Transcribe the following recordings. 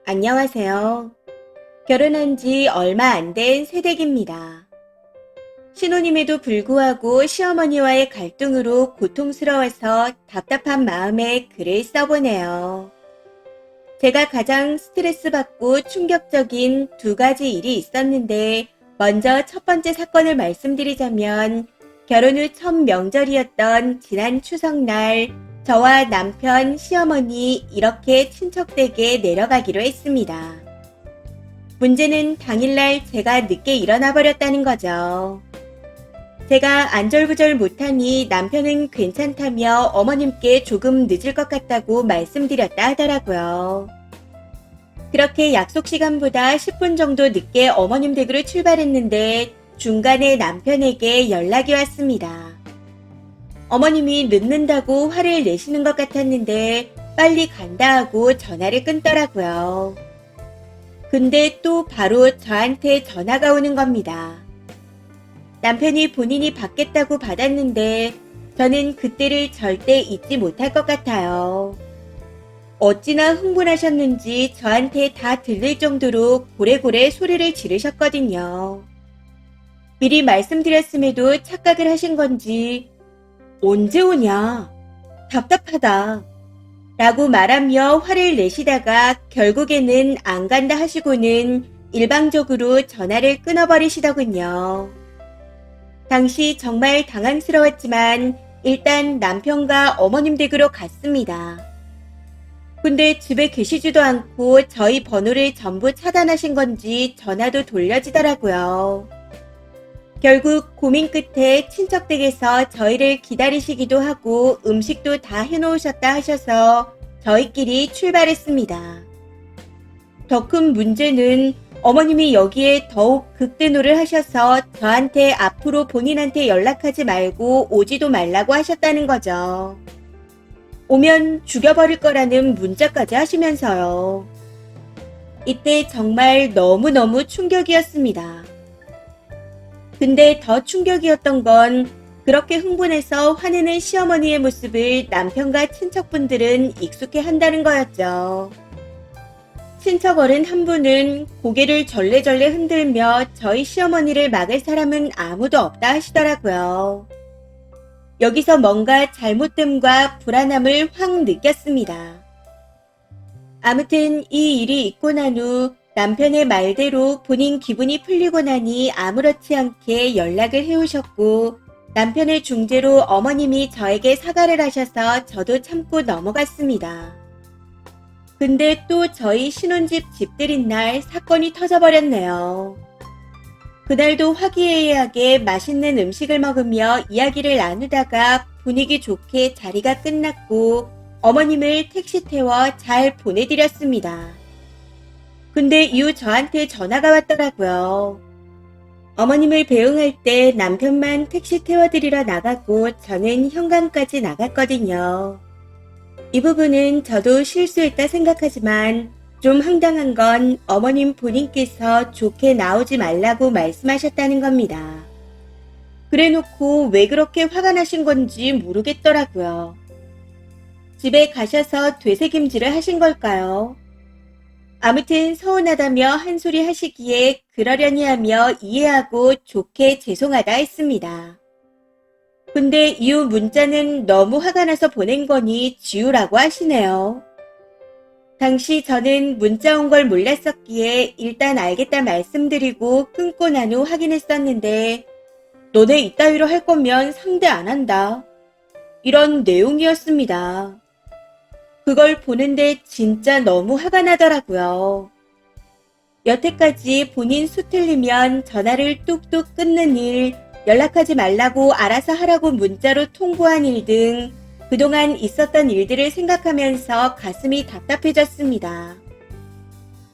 안녕하세요. 결혼한 지 얼마 안 된 새댁입니다. 신혼임에도 불구하고 시어머니와의 갈등으로 고통스러워서 답답한 마음에 글을 써보네요. 제가 가장 스트레스 받고 충격적인 두 가지 일이 있었는데, 먼저 첫 번째 사건을 말씀드리자면, 결혼 후 첫 명절이었던 지난 추석날, 저와 남편, 시어머니 이렇게 친척 댁에 내려가기로 했습니다. 문제는 당일날 제가 늦게 일어나 버렸다는 거죠. 제가 안절부절 못하니 남편은 괜찮다며 어머님께 조금 늦을 것 같다고 말씀드렸다 하더라고요. 그렇게 약속 시간보다 10분 정도 늦게 어머님 댁으로 출발했는데 중간에 남편에게 연락이 왔습니다. 어머님이 늦는다고 화를 내시는 것 같았는데 빨리 간다 하고 전화를 끊더라고요. 근데 또 바로 저한테 전화가 오는 겁니다. 남편이 본인이 받겠다고 받았는데 저는 그때를 절대 잊지 못할 것 같아요. 어찌나 흥분하셨는지 저한테 다 들릴 정도로 고래고래 소리를 지르셨거든요. 미리 말씀드렸음에도 착각을 하신 건지 언제 오냐? 답답하다. 라고 말하며 화를 내시다가 결국에는 안 간다 하시고는 일방적으로 전화를 끊어버리시더군요. 당시 정말 당황스러웠지만 일단 남편과 어머님 댁으로 갔습니다. 근데 집에 계시지도 않고 저희 번호를 전부 차단하신 건지 전화도 돌려지더라고요. 결국 고민 끝에 친척 댁에서 저희를 기다리시기도 하고 음식도 다 해놓으셨다 하셔서 저희끼리 출발했습니다. 더 큰 문제는 어머님이 여기에 더욱 극대노를 하셔서 저한테 앞으로 본인한테 연락하지 말고 오지도 말라고 하셨다는 거죠. 오면 죽여버릴 거라는 문자까지 하시면서요. 이때 정말 너무너무 충격이었습니다. 근데 더 충격이었던 건 그렇게 흥분해서 화내는 시어머니의 모습을 남편과 친척분들은 익숙해 한다는 거였죠. 친척 어른 한 분은 고개를 절레절레 흔들며 저희 시어머니를 막을 사람은 아무도 없다 하시더라고요. 여기서 뭔가 잘못됨과 불안함을 확 느꼈습니다. 아무튼 이 일이 있고 난 후 남편의 말대로 본인 기분이 풀리고 나니 아무렇지 않게 연락을 해오셨고 남편의 중재로 어머님이 저에게 사과를 하셔서 저도 참고 넘어갔습니다. 근데 또 저희 신혼집 집들인 날 사건이 터져버렸네요. 그날도 화기애애하게 맛있는 음식을 먹으며 이야기를 나누다가 분위기 좋게 자리가 끝났고 어머님을 택시 태워 잘 보내드렸습니다. 근데 이후 저한테 전화가 왔더라고요. 어머님을 배웅할 때 남편만 택시 태워드리러 나가고 저는 현관까지 나갔거든요. 이 부분은 저도 실수했다 생각하지만 좀 황당한 건 어머님 본인께서 좋게 나오지 말라고 말씀하셨다는 겁니다. 그래놓고 왜 그렇게 화가 나신 건지 모르겠더라고요. 집에 가셔서 되새김질을 하신 걸까요? 아무튼 서운하다며 한 소리 하시기에 그러려니 하며 이해하고 좋게 죄송하다 했습니다. 근데 이후 문자는 너무 화가 나서 보낸 거니 지우라고 하시네요. 당시 저는 문자 온 걸 몰랐었기에 일단 알겠다 말씀드리고 끊고 난 후 확인했었는데 너네 이따위로 할 거면 상대 안 한다. 이런 내용이었습니다. 그걸 보는데 진짜 너무 화가 나더라고요. 여태까지 본인 수 틀리면 전화를 뚝뚝 끊는 일, 연락하지 말라고 알아서 하라고 문자로 통보한 일 등 그동안 있었던 일들을 생각하면서 가슴이 답답해졌습니다.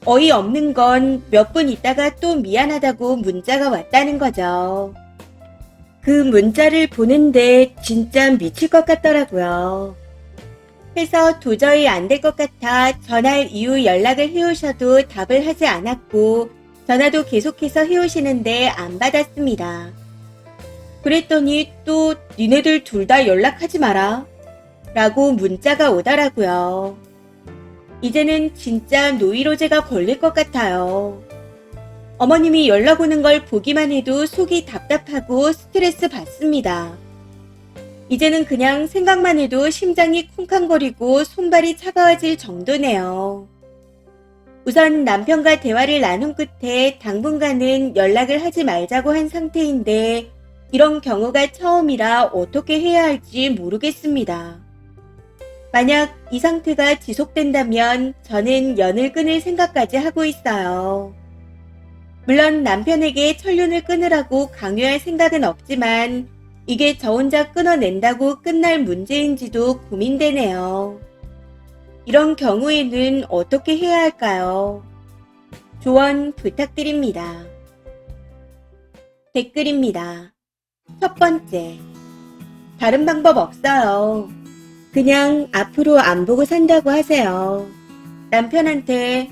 어이없는 건 몇 분 있다가 또 미안하다고 문자가 왔다는 거죠. 그 문자를 보는데 진짜 미칠 것 같더라고요. 해서 도저히 안 될 것 같아 전화 이후 연락을 해오셔도 답을 하지 않았고 전화도 계속해서 해오시는데 안 받았습니다. 그랬더니 또 니네들 둘 다 연락하지 마라 라고 문자가 오더라고요. 이제는 진짜 노이로제가 걸릴 것 같아요. 어머님이 연락 오는 걸 보기만 해도 속이 답답하고 스트레스 받습니다. 이제는 그냥 생각만 해도 심장이 쿵쾅거리고 손발이 차가워질 정도네요. 우선 남편과 대화를 나눈 끝에 당분간은 연락을 하지 말자고 한 상태인데 이런 경우가 처음이라 어떻게 해야 할지 모르겠습니다. 만약 이 상태가 지속된다면 저는 연을 끊을 생각까지 하고 있어요. 물론 남편에게 천륜을 끊으라고 강요할 생각은 없지만 이게 저 혼자 끊어낸다고 끝날 문제인지도 고민되네요. 이런 경우에는 어떻게 해야 할까요? 조언 부탁드립니다. 댓글입니다. 첫 번째, 다른 방법 없어요. 그냥 앞으로 안 보고 산다고 하세요. 남편한테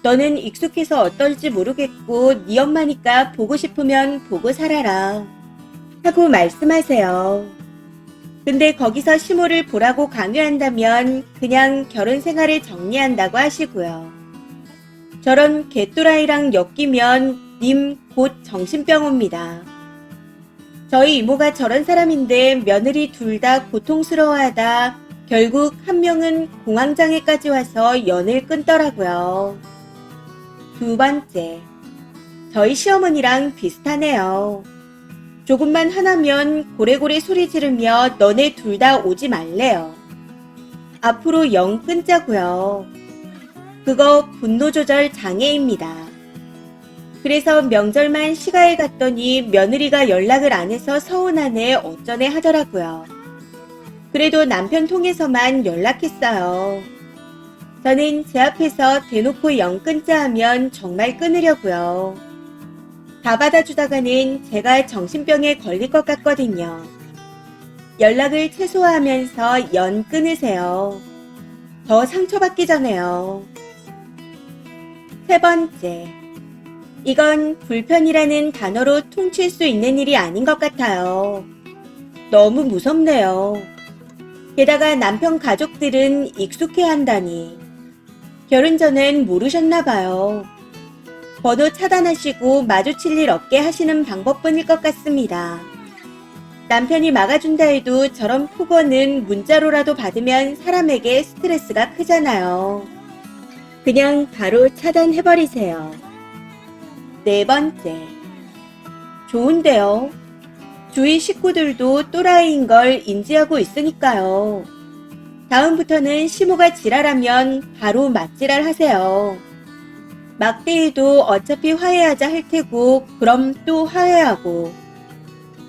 너는 익숙해서 어떨지 모르겠고 네 엄마니까 보고 싶으면 보고 살아라 하고 말씀하세요. 근데 거기서 시모를 보라고 강요한다면 그냥 결혼 생활을 정리한다고 하시고요. 저런 개또라이랑 엮이면 님 곧 정신병 옵니다. 저희 이모가 저런 사람인데 며느리 둘 다 고통스러워하다 결국 한 명은 공황장애까지 와서 연을 끊더라고요. 두 번째, 저희 시어머니랑 비슷하네요. 조금만 하나면 고래고래 소리 지르며 너네 둘 다 오지 말래요. 앞으로 영 끊자고요. 그거 분노조절 장애입니다. 그래서 명절만 시가에 갔더니 며느리가 연락을 안 해서 서운하네 어쩌네 하더라고요. 그래도 남편 통해서만 연락했어요. 저는 제 앞에서 대놓고 영 끊자 하면 정말 끊으려고요. 다 받아주다가는 제가 정신병에 걸릴 것 같거든요. 연락을 최소화하면서 연 끊으세요. 더 상처받기 전에요. 세 번째, 이건 불편이라는 단어로 퉁칠 수 있는 일이 아닌 것 같아요. 너무 무섭네요. 게다가 남편 가족들은 익숙해한다니. 결혼 전엔 모르셨나 봐요. 번호 차단하시고 마주칠 일 없게 하시는 방법뿐일 것 같습니다. 남편이 막아준다 해도 저런 폭언은 문자로라도 받으면 사람에게 스트레스가 크잖아요. 그냥 바로 차단해버리세요. 네 번째, 좋은데요. 주위 식구들도 또라이인 걸 인지하고 있으니까요. 다음부터는 시모가 지랄하면 바로 맞지랄 하세요. 막대해도 어차피 화해하자 할 테고 그럼 또 화해하고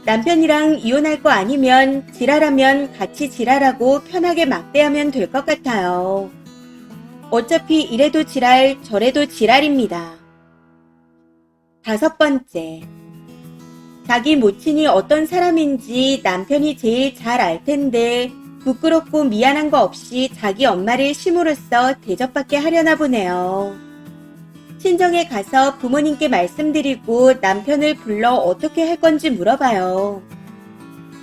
남편이랑 이혼할 거 아니면 지랄하면 같이 지랄하고 편하게 막대하면 될 것 같아요. 어차피 이래도 지랄 저래도 지랄입니다. 다섯 번째, 자기 모친이 어떤 사람인지 남편이 제일 잘 알 텐데 부끄럽고 미안한 거 없이 자기 엄마를 시모로써 대접받게 하려나 보네요. 친정에 가서 부모님께 말씀드리고 남편을 불러 어떻게 할 건지 물어봐요.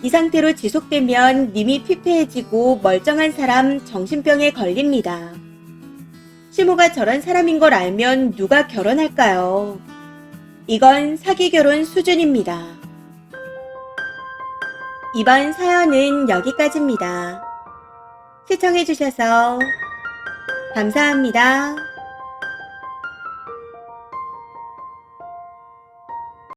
이 상태로 지속되면 님이 피폐해지고 멀쩡한 사람 정신병에 걸립니다. 시모가 저런 사람인 걸 알면 누가 결혼할까요? 이건 사기 결혼 수준입니다. 이번 사연은 여기까지입니다. 시청해주셔서 감사합니다.